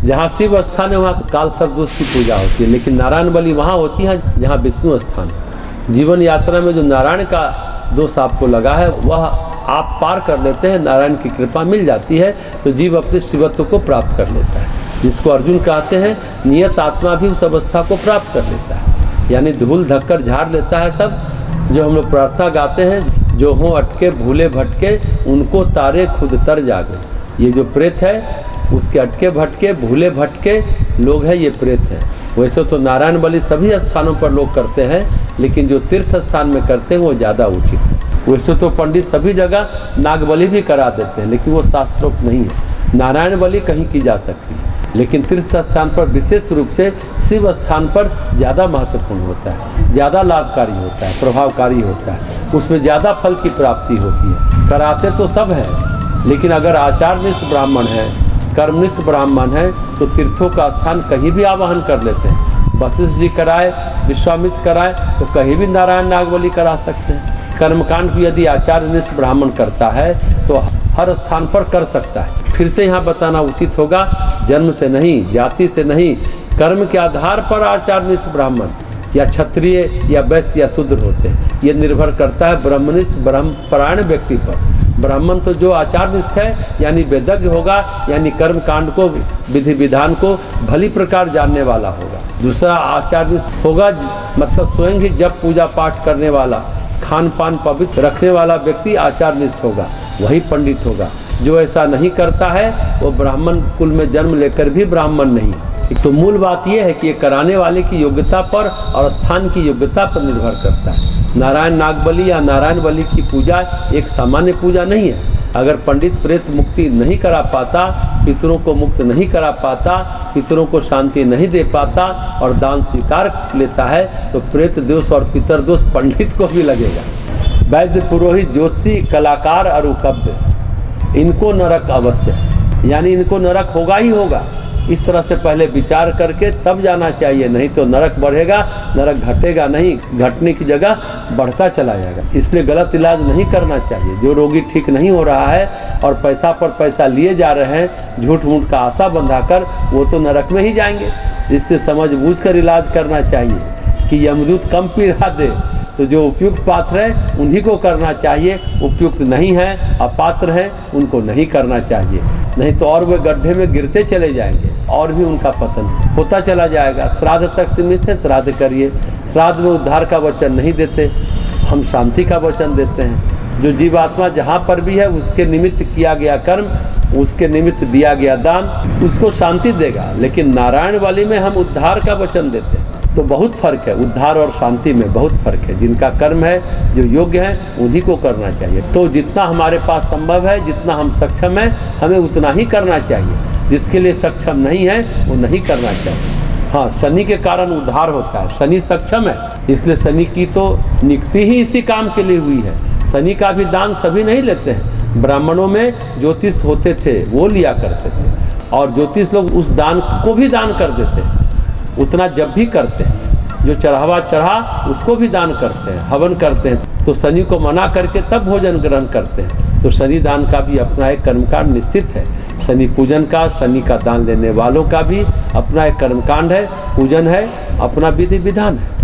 जहाँ शिव स्थान है वहाँ काल सर्पदोष की पूजा होती है, लेकिन नारायण बलि वहाँ होती है जहाँ विष्णु स्थान है। जीवन यात्रा में जो नारायण का दोष आपको लगा है वह आप पार कर लेते हैं, नारायण की कृपा मिल जाती है तो जीव अपने शिवत्व को प्राप्त कर लेता है, जिसको अर्जुन कहते हैं नियत आत्मा भी उस अवस्था को प्राप्त कर लेता है, यानी धूल धक्कर झाड़ लेता है। सब जो हम लोग प्रार्थना गाते हैं, जो हों अटके भूले भटके उनको तारे खुद तर जागे, ये जो प्रेत है उसके अटके भटके भूले भटके लोग हैं, ये प्रेत हैं। वैसे तो नारायण बलि सभी स्थानों पर लोग करते हैं, लेकिन जो तीर्थ स्थान में करते हैं वो ज़्यादा उचित है। वैसे तो पंडित सभी जगह नाग बलि भी करा देते हैं, लेकिन वो शास्त्रोक्त नहीं है। नारायण बलि कहीं की जा सकती है, लेकिन तीर्थ स्थान पर विशेष रूप से शिव स्थान पर ज़्यादा महत्वपूर्ण होता है, ज़्यादा लाभकारी होता है, प्रभावकारी होता है, उसमें ज़्यादा फल की प्राप्ति होती है। कराते तो सब हैं, लेकिन अगर आचार्यनिष्ठ ब्राह्मण है, कर्मनिष्ठ ब्राह्मण है तो तीर्थों का स्थान कहीं भी आवाहन कर लेते हैं। वशिष्ठ जी कराए, विश्वामित्र कराए तो कहीं भी नारायण नाग बलि करा सकते हैं। कर्मकांड भी यदि आचार्यनिष्ठ ब्राह्मण करता है तो हर स्थान पर कर सकता है। फिर से यहाँ बताना उचित होगा, जन्म से नहीं, जाति से नहीं, कर्म के आधार पर आचार्यनिष्ठ ब्राह्मण या क्षत्रिय या वैश्य या शूद्र होते हैं। ये निर्भर करता है ब्रह्मनिष्ठ ब्रह्मपरायण व्यक्ति पर। ब्राह्मण तो जो आचारनिष्ठ है यानी वेदज्ञ होगा, यानी कर्म कांड को, विधि विधान को भली प्रकार जानने वाला होगा। दूसरा आचारनिष्ठ होगा मतलब स्वयं ही जब पूजा पाठ करने वाला, खान पान पवित्र रखने वाला व्यक्ति आचारनिष्ठ होगा, वही पंडित होगा। जो ऐसा नहीं करता है वो ब्राह्मण कुल में जन्म लेकर भी ब्राह्मण नहीं। तो मूल बात यह है कि ये कराने वाले की योग्यता पर और स्थान की योग्यता पर निर्भर करता है। नारायण नाग बलि या नारायण बलि की पूजा एक सामान्य पूजा नहीं है। अगर पंडित प्रेत मुक्ति नहीं करा पाता, पितरों को मुक्त नहीं करा पाता, पितरों को शांति नहीं दे पाता और दान स्वीकार लेता है तो प्रेत दोष और पितर दोष पंडित को भी लगेगा। वैद्य, पुरोहित, ज्योतिषी, कलाकार और उकब्य, इनको नरक अवश्य है, यानी इनको नरक होगा ही होगा। इस तरह से पहले विचार करके तब जाना चाहिए, नहीं तो नरक बढ़ेगा, नरक घटेगा नहीं, घटने की जगह बढ़ता चला जाएगा। इसलिए गलत इलाज नहीं करना चाहिए। जो रोगी ठीक नहीं हो रहा है और पैसा पर पैसा लिए जा रहे हैं, झूठ मूठ का आशा बंधाकर, वो तो नरक में ही जाएंगे। इसलिए समझ बूझ कर इलाज करना चाहिए कि यमदूत कम पीड़ा दे, तो जो उपयुक्त पात्र है उन्हीं को करना चाहिए, उपयुक्त नहीं है, अपात्र है, उनको नहीं करना चाहिए। नहीं तो और वे गड्ढे में गिरते चले जाएंगे और भी उनका पतन होता चला जाएगा। श्राद्ध तक सीमित है, श्राद्ध करिए। श्राद्ध में उद्धार का वचन नहीं देते, हम शांति का वचन देते हैं। जो जीवात्मा जहाँ पर भी है उसके निमित्त किया गया कर्म, उसके निमित्त दिया गया दान उसको शांति देगा। लेकिन नारायण वाली में हम उद्धार का वचन देते हैं। तो बहुत फर्क है, उद्धार और शांति में बहुत फर्क है। जिनका कर्म है, जो योग्य है, उन्हीं को करना चाहिए। तो जितना हमारे पास संभव है, जितना हम सक्षम है, हमें उतना ही करना चाहिए। जिसके लिए सक्षम नहीं है वो नहीं करना चाहिए। हाँ, शनि के कारण उद्धार होता है, शनि सक्षम है, इसलिए शनि की तो नियुक्ति ही इसी काम के लिए हुई है। शनि का भी दान सभी नहीं लेते हैं। ब्राह्मणों में ज्योतिष होते थे, वो लिया करते थे, और ज्योतिष लोग उस दान को भी दान कर देते हैं, उतना जब भी करते हैं। जो चढ़ावा चढ़ा उसको भी दान करते हैं, हवन करते हैं। तो शनि को मना करके तब भोजन ग्रहण करते हैं। तो शनि दान का भी अपना एक कर्मकांड निश्चित है। शनि पूजन का, शनि का दान लेने वालों का भी अपना एक कर्मकांड है, पूजन है, अपना विधि विधान है।